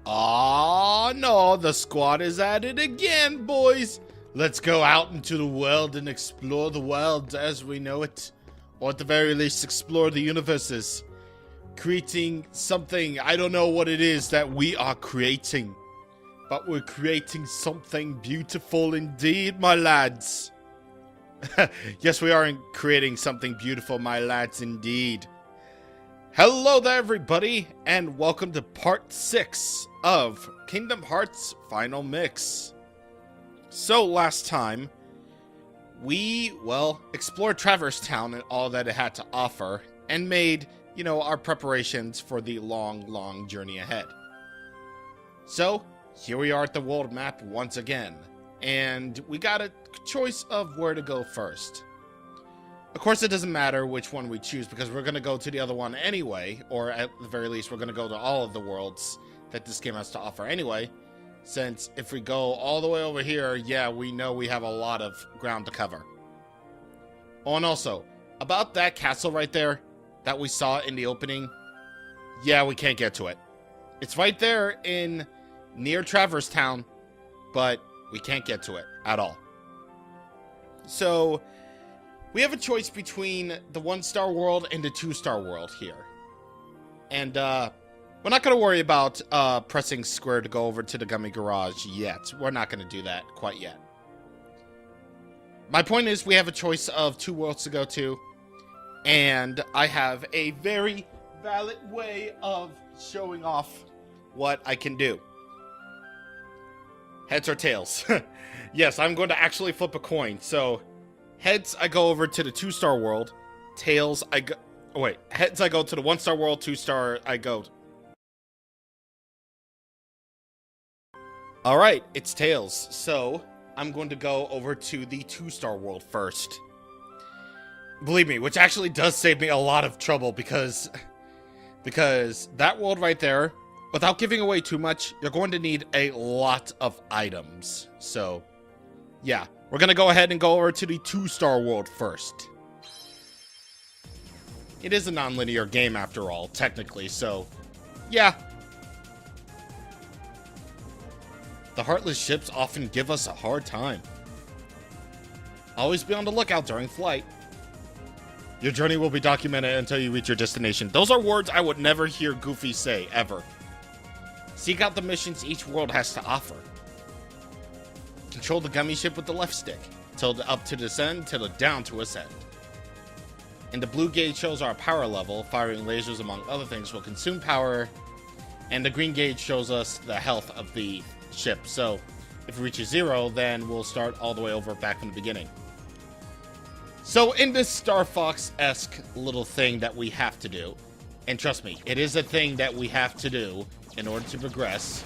Oh no, the squad is at it again, boys. Let's go out into the world and explore the world as we know it. Or at the very least, explore the universes. Creating something, I don't know what it is that we are creating. But we're creating something beautiful indeed, my lads. Yes, we are creating something beautiful, my lads, indeed. Hello there, everybody, and welcome to part 6 of Kingdom Hearts Final Mix. So, last time, we, explored Traverse Town and all that it had to offer, and made, our preparations for the long, long journey ahead. So, here we are at the world map once again, and we got a choice of where to go first. Of course, it doesn't matter which one we choose, because we're going to go to the other one anyway, or at the very least, we're going to go to all of the worlds that this game has to offer anyway, since if we go all the way over here, yeah, we know we have a lot of ground to cover. Oh, and also, about that castle right there that we saw in the opening, yeah, we can't get to it. It's right there near Traverse Town, but we can't get to it at all. So, we have a choice between the 1-star world and the 2-star world here. And, we're not going to worry about pressing square to go over to the Gummy Garage yet. We're not going to do that quite yet. My point is, we have a choice of 2 worlds to go to, and I have a very valid way of showing off what I can do. Heads or tails? Yes, I'm going to actually flip a coin, so heads, I go over to the 2-star world. Tails, I go... Oh, wait. Heads, I go to the 1-star world. 2-star, I go... Alright, it's tails. So, I'm going to go over to the 2-star world first. Believe me, which actually does save me a lot of trouble because that world right there, without giving away too much, you're going to need a lot of items. So, yeah. We're going to go ahead and go over to the 2-star world first. It is a non-linear game after all, technically, so yeah. The Heartless ships often give us a hard time. Always be on the lookout during flight. Your journey will be documented until you reach your destination. Those are words I would never hear Goofy say, ever. Seek out the missions each world has to offer. Control the gummy ship with the left stick. Tilt up to descend, tilt down to ascend. And the blue gauge shows our power level. Firing lasers, among other things, will consume power. And the green gauge shows us the health of the ship. So, if it reaches 0, then we'll start all the way over back from the beginning. So, in this Star Fox-esque little thing that we have to do, and trust me, it is a thing that we have to do in order to progress,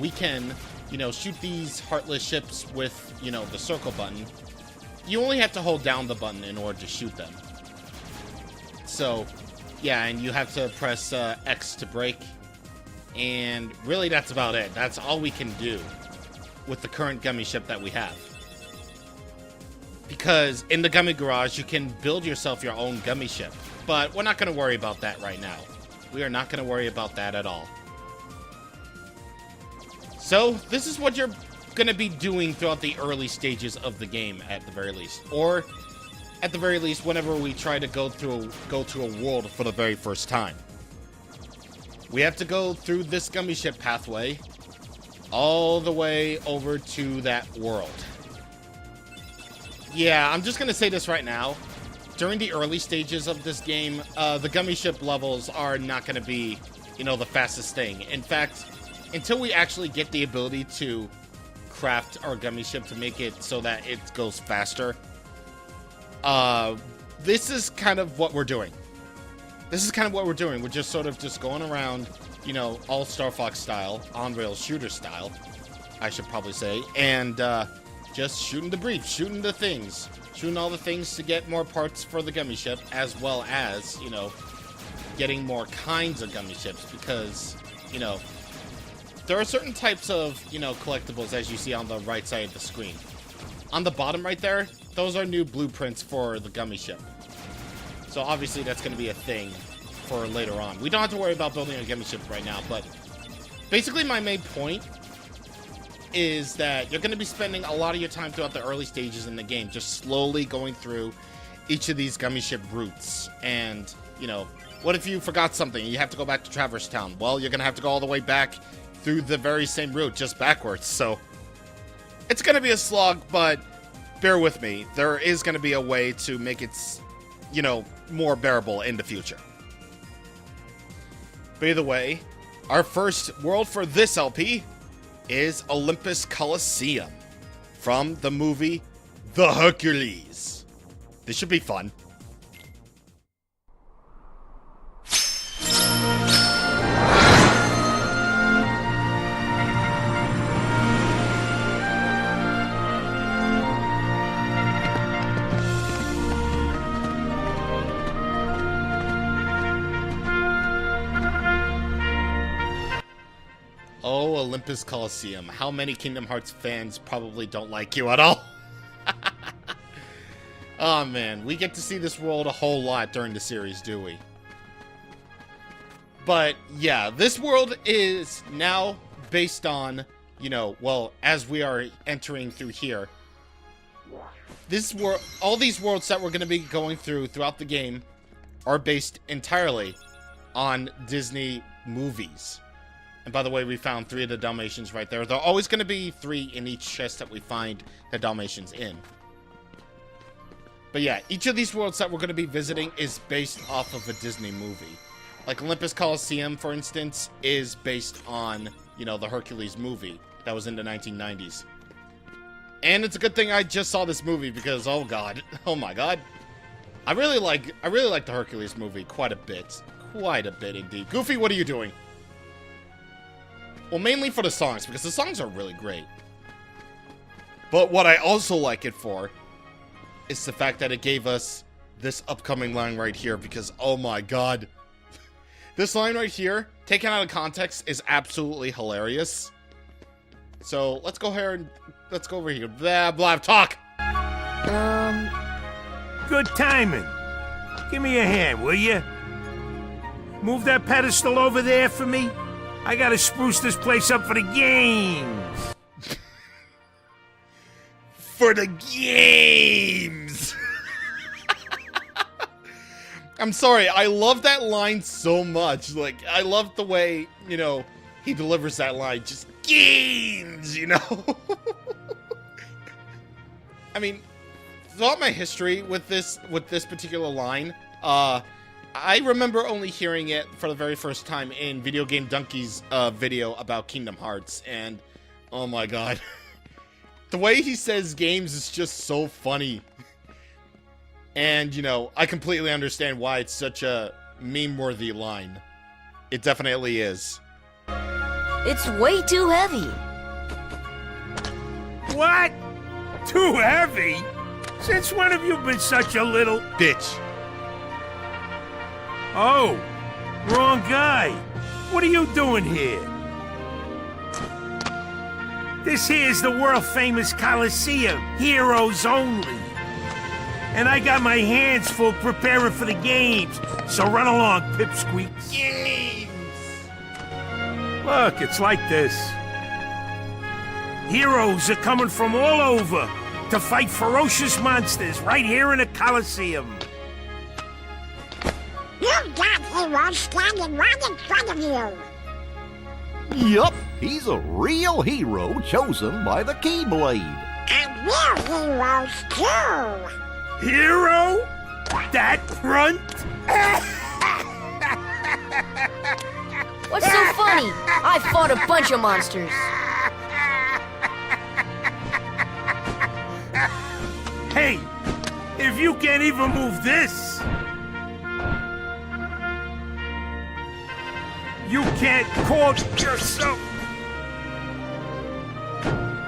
we can... shoot these Heartless ships with, the circle button. You only have to hold down the button in order to shoot them. So, yeah, and you have to press X to brake. And really, that's about it. That's all we can do with the current gummy ship that we have. Because in the Gummy Garage, you can build yourself your own gummy ship. But we're not going to worry about that right now. We are not going to worry about that at all. So, this is what you're going to be doing throughout the early stages of the game, at the very least. Or, at the very least, whenever we try to go to a world for the very first time. We have to go through this gummy ship pathway, all the way over to that world. Yeah, I'm just going to say this right now. During the early stages of this game, the gummy ship levels are not going to be, the fastest thing. In fact... until we actually get the ability to craft our gummy ship to make it so that it goes faster, this is kind of what we're doing. We're just sort of just going around, all Star Fox style, on-rails shooter style, I should probably say, and just shooting the brief, shooting the things, shooting all the things to get more parts for the gummy ship, as well as, getting more kinds of gummy ships, because, there are certain types of, collectibles as you see on the right side of the screen. On the bottom right there, those are new blueprints for the gummy ship. So obviously that's going to be a thing for later on. We don't have to worry about building a gummy ship right now, but basically my main point is that you're going to be spending a lot of your time throughout the early stages in the game just slowly going through each of these gummy ship routes. And, you know, what if you forgot something and you have to go back to Traverse Town? Well, you're going to have to go all the way back through the very same route, just backwards. So it's going to be a slog, but bear with me. There is going to be a way to make it, you know, more bearable in the future. But either way, our first world for this LP is Olympus Coliseum from the movie The Hercules. This should be fun. Oh, Olympus Coliseum. How many Kingdom Hearts fans probably don't like you at all? Oh man, we get to see this world a whole lot during the series, do we? But yeah, this world is now based on, you know, well, as we are entering through here, this world, all these worlds that we're going to be going throughout the game are based entirely on Disney movies. And by the way, we found 3 of the Dalmatians right there. There are always going to be 3 in each chest that we find the Dalmatians in. But yeah, each of these worlds that we're going to be visiting is based off of a Disney movie. Like Olympus Coliseum, for instance, is based on, you know, the Hercules movie that was in the 1990s. And it's a good thing I just saw this movie because, oh god, oh my god. I really like the Hercules movie quite a bit. Quite a bit indeed. Goofy, what are you doing? Well, mainly for the songs, because the songs are really great. But what I also like it for is the fact that it gave us this upcoming line right here, because, oh my god. This line right here, taken out of context, is absolutely hilarious. So, let's go here and, let's go over here. Blah, blah, talk! Good timing. Give me a hand, will you? Move that pedestal over there for me. I gotta spruce this place up for the games. For the games! I'm sorry, I love that line so much. Like, I love the way, you know, he delivers that line. Just games, you know? I mean, throughout my history with this particular line, I remember only hearing it for the very first time in Video Game Donkey's video about Kingdom Hearts, and oh my god. The way he says games is just so funny. And, you know, I completely understand why it's such a meme-worthy line. It definitely is. It's way too heavy. What? Too heavy? Since when have you been such a little bitch? Oh, wrong guy. What are you doing here? This here's the world-famous Coliseum, heroes only. And I got my hands full preparing for the games, so run along, pipsqueaks. Games! Look, it's like this. Heroes are coming from all over to fight ferocious monsters right here in the Coliseum. You've got heroes standing right in front of you. Yup, he's a real hero chosen by the Keyblade. And we're heroes too. Hero? That runt? What's so funny? I fought a bunch of monsters. Hey, if you can't even move this, you can't call yourself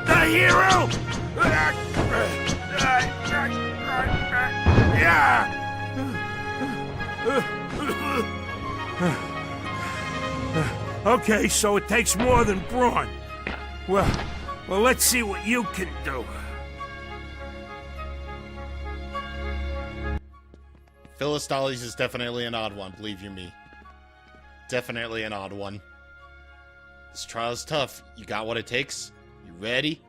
the hero! Okay, so it takes more than brawn. Well, let's see what you can do. Phyllis Dolly's is definitely an odd one, believe you me. definitely an odd one. This trial's tough. You got what it takes? You ready?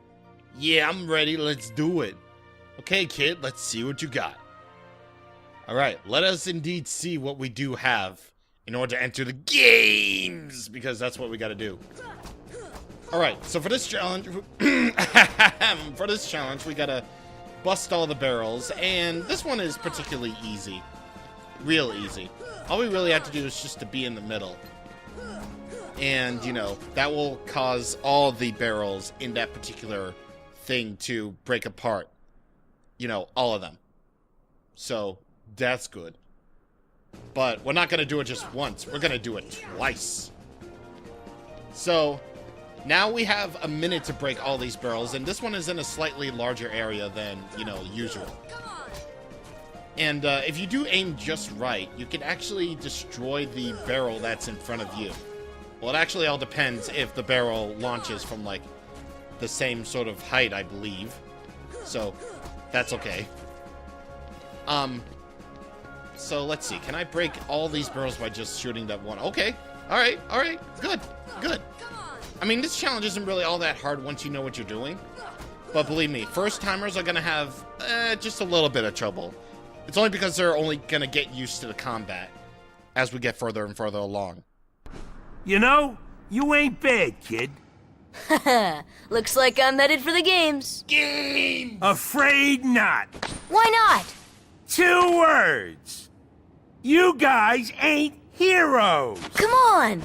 Yeah, I'm ready. Let's do it. Okay, kid, let's see what you got. Alright, let us indeed see what we do have in order to enter the games, because that's what we gotta do. Alright, so for this challenge, we gotta bust all the barrels, and this one is particularly easy. Real easy. All we really have to do is just to be in the middle. And, you know, that will cause all the barrels in that particular thing to break apart. You know, all of them. So, that's good. But we're not going to do it just once. We're going to do it twice. So, now we have a minute to break all these barrels. And this one is in a slightly larger area than, you know, usual. And if you do aim just right, you can actually destroy the barrel that's in front of you. Well, it actually all depends if the barrel launches from, like, the same sort of height, I believe. So, that's okay. So let's see. Can I break all these barrels by just shooting that one? Okay. Alright, good, good. I mean, this challenge isn't really all that hard once you know what you're doing. But believe me, first-timers are gonna have, just a little bit of trouble. It's only because they're only gonna get used to the combat as we get further and further along. You know, you ain't bad, kid. Looks like I'm headed for the games. Game! Afraid not. Why not? 2 words. You guys ain't heroes. Come on!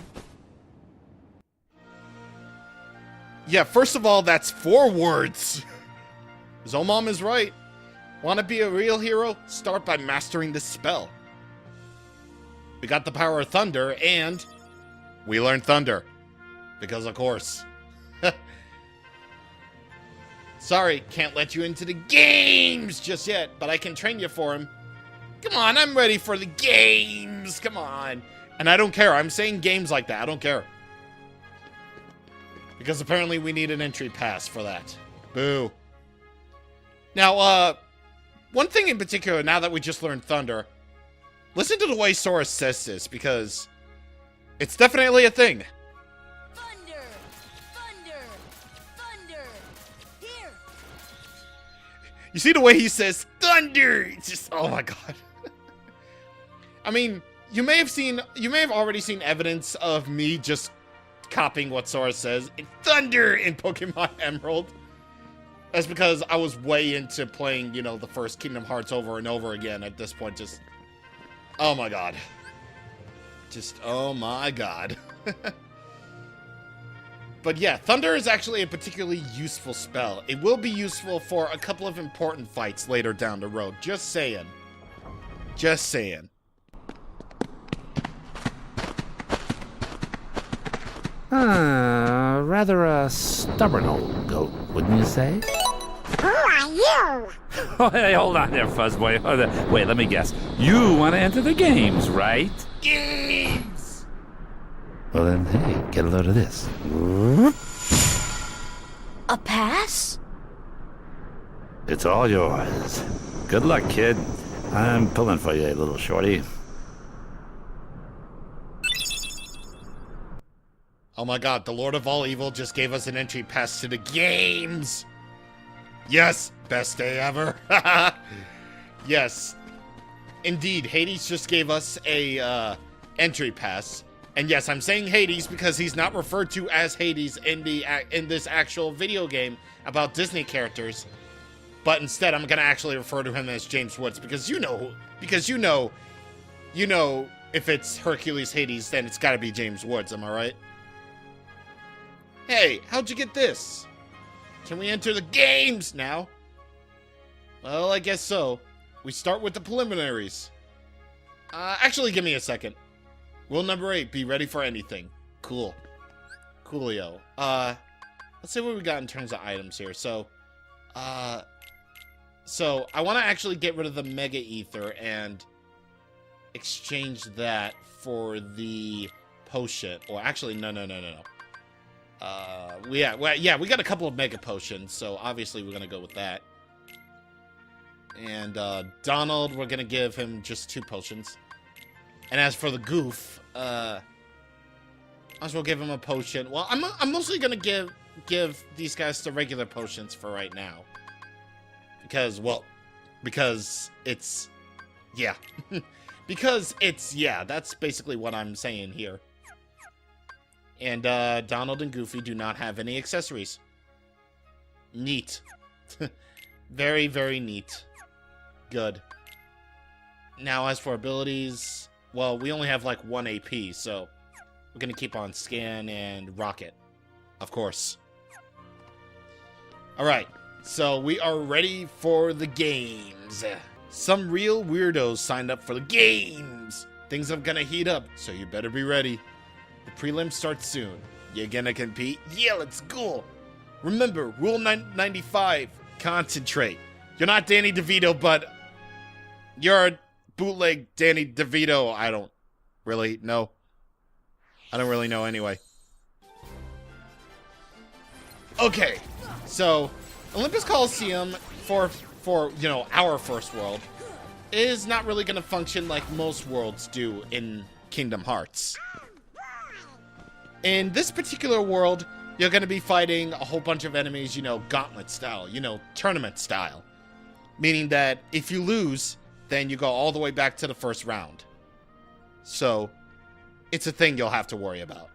Yeah, first of all, that's 4 words. Zomom is right. Want to be a real hero? Start by mastering this spell. We got the power of thunder, and we learned thunder. Because, of course. Sorry, can't let you into the games just yet, but I can train you for them. Come on, I'm ready for the games. Come on. And I don't care. I'm saying games like that. I don't care. Because apparently we need an entry pass for that. Boo. Now, one thing in particular, now that we just learned thunder, listen to the way Sora says this, because it's definitely a thing. Thunder! Thunder! Thunder! Here! You see the way he says thunder? It's just, oh my god. I mean, you may have already seen evidence of me just copying what Sora says. Thunder in Pokemon Emerald. That's because I was way into playing, you know, the first Kingdom Hearts over and over again at this point. Just, oh my god. Just, oh my god. But yeah, Thunder is actually a particularly useful spell. It will be useful for a couple of important fights later down the road. Just saying. Just saying. Rather a stubborn old goat, wouldn't you say? Who are you? Oh, hey, hold on there, Fuzzboy. Wait, let me guess. You want to enter the games, right? Games! Well then, hey, get a load of this. A pass? It's all yours. Good luck, kid. I'm pulling for you, little shorty. Oh my god, the Lord of all Evil just gave us an entry pass to the games! Yes! Best day ever! Yes. Indeed, Hades just gave us a, entry pass. And yes, I'm saying Hades because he's not referred to as Hades in this actual video game about Disney characters. But instead, I'm gonna actually refer to him as James Woods because you know, if it's Hercules Hades, then it's gotta be James Woods, am I right? Hey, how'd you get this? Can we enter the games now? Well, I guess so. We start with the preliminaries. Actually, give me a second. Rule number 8, be ready for anything. Cool. Coolio. Let's see what we got in terms of items here. So I want to actually get rid of the Mega Ether and exchange that for the potion. Or actually, no. We got a couple of Mega Potions, so obviously we're going to go with that. And Donald, we're going to give him just 2 potions. And as for the Goof, Might as well give him a potion. Well, I'm mostly gonna give these guys the regular potions for right now. Because it's... Yeah. That's basically what I'm saying here. And, Donald and Goofy do not have any accessories. Neat. Very, very neat. Good. Now, as for abilities... Well, we only have, like, 1 AP, so... We're gonna keep on Scan and Rocket. Of course. Alright. So, we are ready for the games. Some real weirdos signed up for the games. Things are gonna heat up, so you better be ready. The prelims start soon. You gonna compete? Yeah, let's go. Remember, rule 95, concentrate. You're not Danny DeVito, but you're a bootleg Danny DeVito. I don't really know. I don't really know anyway. Okay, so Olympus Coliseum for you know, our first world is not really going to function like most worlds do in Kingdom Hearts. In this particular world, you're going to be fighting a whole bunch of enemies, you know, gauntlet style, you know, tournament style. Meaning that if you lose, then you go all the way back to the first round. So, it's a thing you'll have to worry about.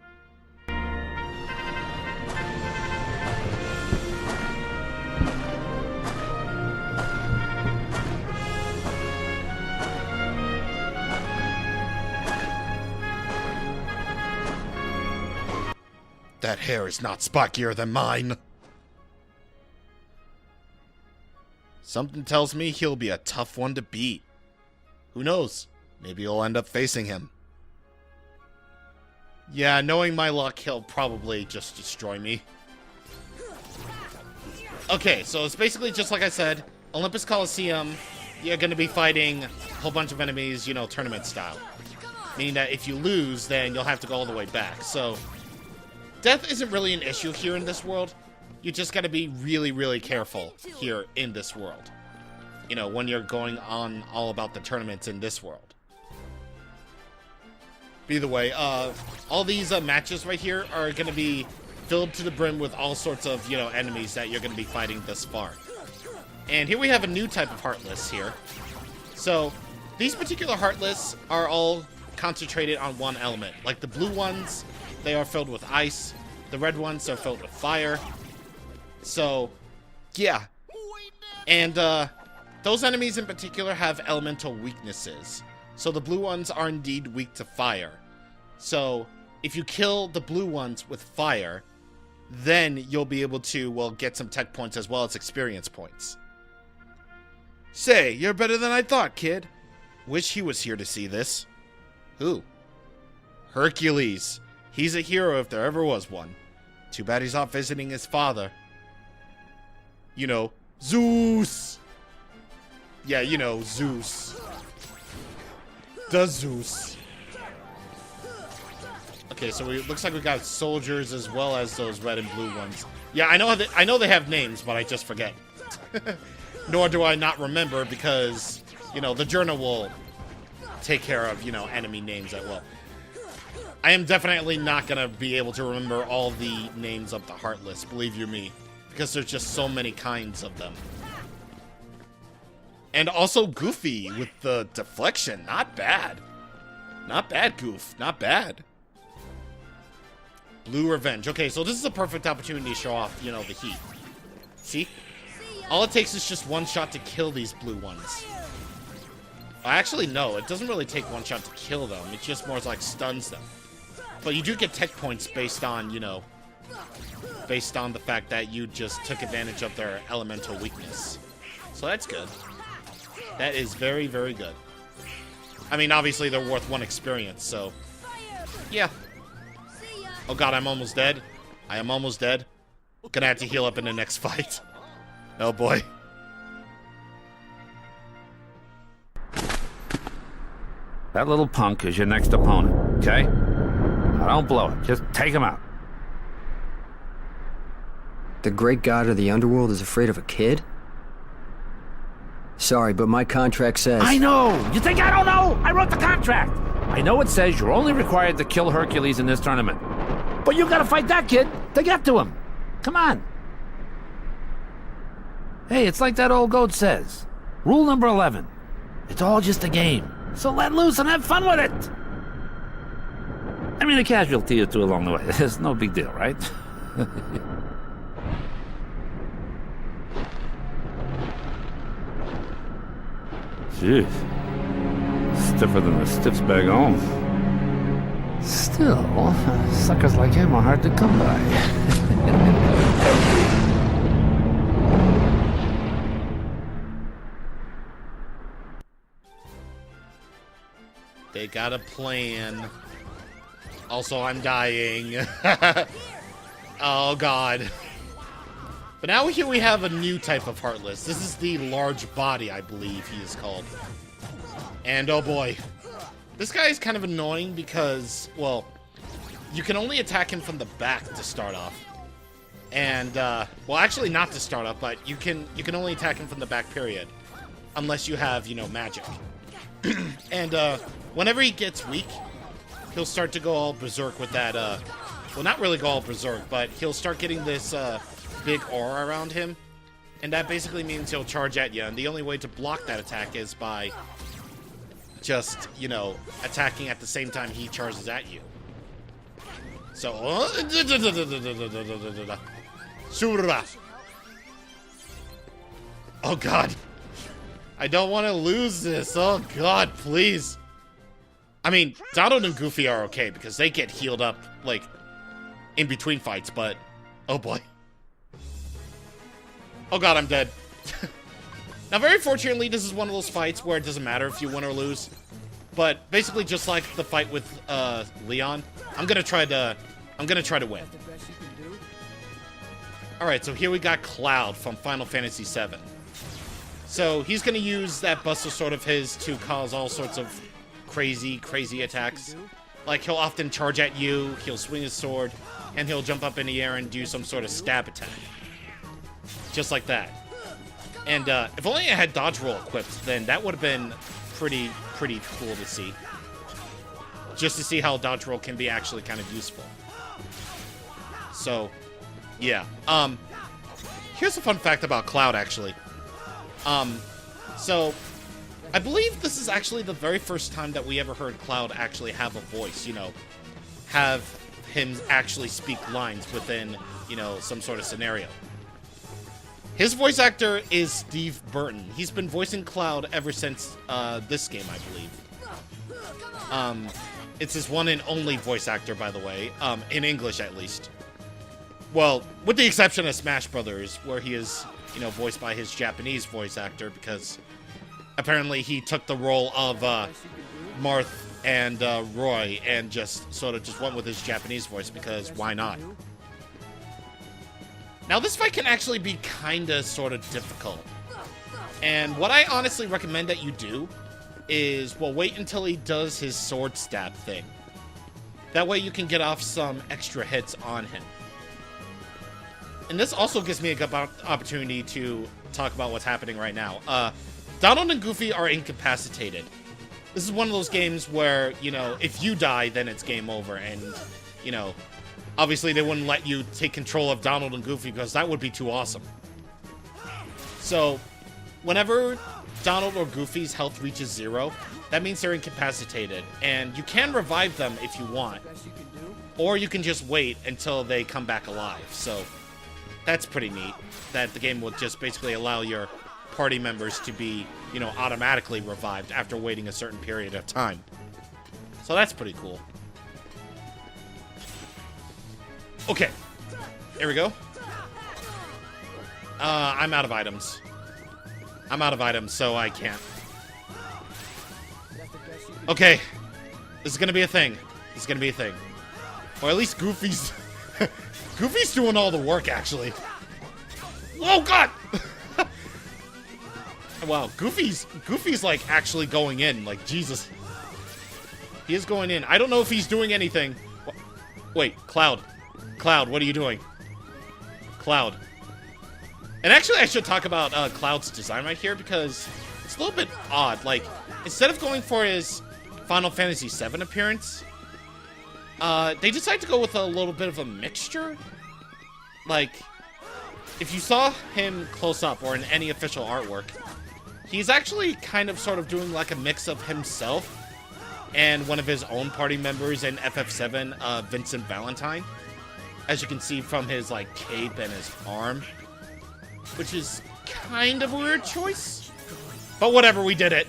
That hair is not spikier than mine. Something tells me he'll be a tough one to beat. Who knows? Maybe you'll end up facing him. Yeah, knowing my luck, he'll probably just destroy me. Okay, so it's basically just like I said, Olympus Coliseum, you're going to be fighting a whole bunch of enemies, you know, tournament style. Meaning that if you lose, then you'll have to go all the way back. So, death isn't really an issue here in this world. You just gotta be really, really careful here in this world. You know, when you're going on all about the tournaments in this world. Either way, all these matches right here are gonna be filled to the brim with all sorts of, you know, enemies that you're gonna be fighting thus far. And here we have a new type of Heartless here. So, these particular Heartless are all concentrated on one element. Like the blue ones, they are filled with ice. The red ones are filled with fire. So, yeah. And, those enemies in particular have elemental weaknesses. So the blue ones are indeed weak to fire. So, if you kill the blue ones with fire, then you'll be able to, well, get some tech points as well as experience points. Say, you're better than I thought, kid. Wish he was here to see this. Who? Hercules. He's a hero if there ever was one. Too bad he's off visiting his father. You know, Zeus! Yeah, you know, Zeus. The Zeus. Okay, so it looks like we got soldiers as well as those red and blue ones. Yeah, I know they have names, but I just forget. Nor do I not remember because, you know, the journal will take care of, you know, enemy names as well. I am definitely not going to be able to remember all the names of the Heartless, believe you me, because there's just so many kinds of them. And also Goofy with the deflection, not bad. Not bad, Goof, not bad. Blue Revenge. Okay, so this is a perfect opportunity to show off, you know, the heat. See? All it takes is just one shot to kill these blue ones. Actually, no, it doesn't really take one shot to kill them. It just more like stuns them. But you do get tech points based on, you know, based on the fact that you just took advantage of their elemental weakness. So that's good. That is very, very good. I mean, obviously they're worth one experience, so yeah. Oh god, I'm almost dead. I am almost dead. Gonna have to heal up in the next fight. Oh boy. That little punk is your next opponent, okay? Now don't blow it. Just take him out. The great god of the underworld is afraid of a kid? Sorry, but my contract says... I know! You think I don't know? I wrote the contract! I know it says you're only required to kill Hercules in this tournament. But you gotta fight that kid to get to him. Come on. Hey, it's like that old goat says. Rule number 11. It's all just a game. So let loose and have fun with it. I mean, a casualty or two along the way. It's no big deal, right? Jeez. Stiffer than the stiffs back home. Still, suckers like him are hard to come by. They got a plan. Also, I'm dying. Oh, God. But now here we have a new type of Heartless. This is the large body, I believe he is called. And oh boy. This guy is kind of annoying because, well, you can only attack him from the back to start off. And, well, actually not to start off, but you can only attack him from the back, period. Unless you have, you know, magic. And, whenever he gets weak, he'll start to go all berserk with that, well, not really go all berserk, but he'll start getting this, big aura around him. And that basically means he'll charge at you. And the only way to block that attack is by just, you know, attacking at the same time he charges at you. So, oh God. I don't want to lose this. Oh God, please. I mean, Donald and Goofy are okay because they get healed up, like, in between fights, but oh boy. Oh God, I'm dead. Now, very fortunately, this is one of those fights where it doesn't matter if you win or lose. But basically, just like the fight with Leon, I'm gonna try to win. All right, so here we got Cloud from Final Fantasy VII. So he's gonna use that Buster Sword of his to cause all sorts of crazy attacks. Like he'll often charge at you, he'll swing his sword, and he'll jump up in the air and do some sort of stab attack. Just like that. And if only I had dodge roll equipped, then that would have been pretty cool to see. Just to see how dodge roll can be actually kind of useful. So, yeah. Here's a fun fact about Cloud, actually. So, I believe this is actually the very first time that we ever heard Cloud actually have a voice, you know. Have him actually speak lines within, you know, some sort of scenario. His voice actor is Steve Burton. He's been voicing Cloud ever since this game, I believe. It's his one and only voice actor, by the way, in English at least. Well, with the exception of Smash Brothers, where he is, you know, voiced by his Japanese voice actor, because apparently he took the role of Marth and Roy and just sort of just went with his Japanese voice because why not? Now, this fight can actually be kinda sorta difficult. And what I honestly recommend that you do is, well, wait until he does his sword stab thing. That way you can get off some extra hits on him. And this also gives me a good opportunity to talk about what's happening right now. Donald and Goofy are incapacitated. This is one of those games where, you know, if you die, then it's game over. And, you know, obviously they wouldn't let you take control of Donald and Goofy because that would be too awesome. So, whenever Donald or Goofy's health reaches 0, that means they're incapacitated. And you can revive them if you want. Or you can just wait until they come back alive. So, that's pretty neat. That the game will just basically allow your party members to be, you know, automatically revived after waiting a certain period of time. So that's pretty cool. Okay. Here we go. I'm out of items. I'm out of items, so I can't. Okay. This is gonna be a thing. This is gonna be a thing. Or at least Goofy's... Goofy's doing all the work, actually. Oh, God! Wow, Goofy's, like, actually going in. Like, Jesus. He is going in. I don't know if he's doing anything. Wait, Cloud. Cloud, what are you doing? Cloud. And actually, I should talk about Cloud's design right here, because it's a little bit odd. Like, instead of going for his Final Fantasy VII appearance, they decided to go with a little bit of a mixture. Like, if you saw him close up or in any official artwork, he's actually kind of sort of doing like a mix of himself and one of his own party members in FF7, Vincent Valentine. As you can see from his, like, cape and his arm. Which is kind of a weird choice. But whatever, we did it.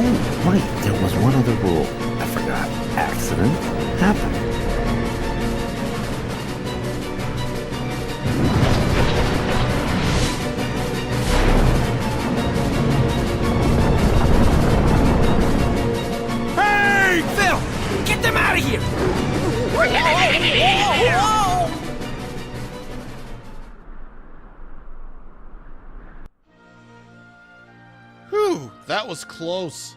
Oh, right, there was one other rule. I forgot. Accident happened. Hey! Phil! Get them out of here! Whew, that was close.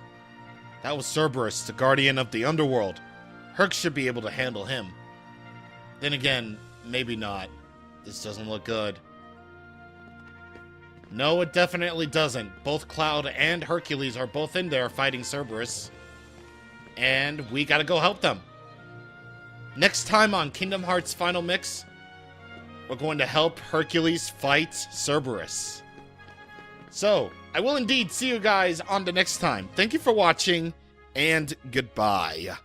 That was Cerberus, the guardian of the underworld. Herc should be able to handle him. Then again, maybe not. This doesn't look good. No, it definitely doesn't. Both Cloud and Hercules are both in there fighting Cerberus. And we gotta go help them. Next time on Kingdom Hearts Final Mix, we're going to help Hercules fight Cerberus. So, I will indeed see you guys on the next time. Thank you for watching, and goodbye.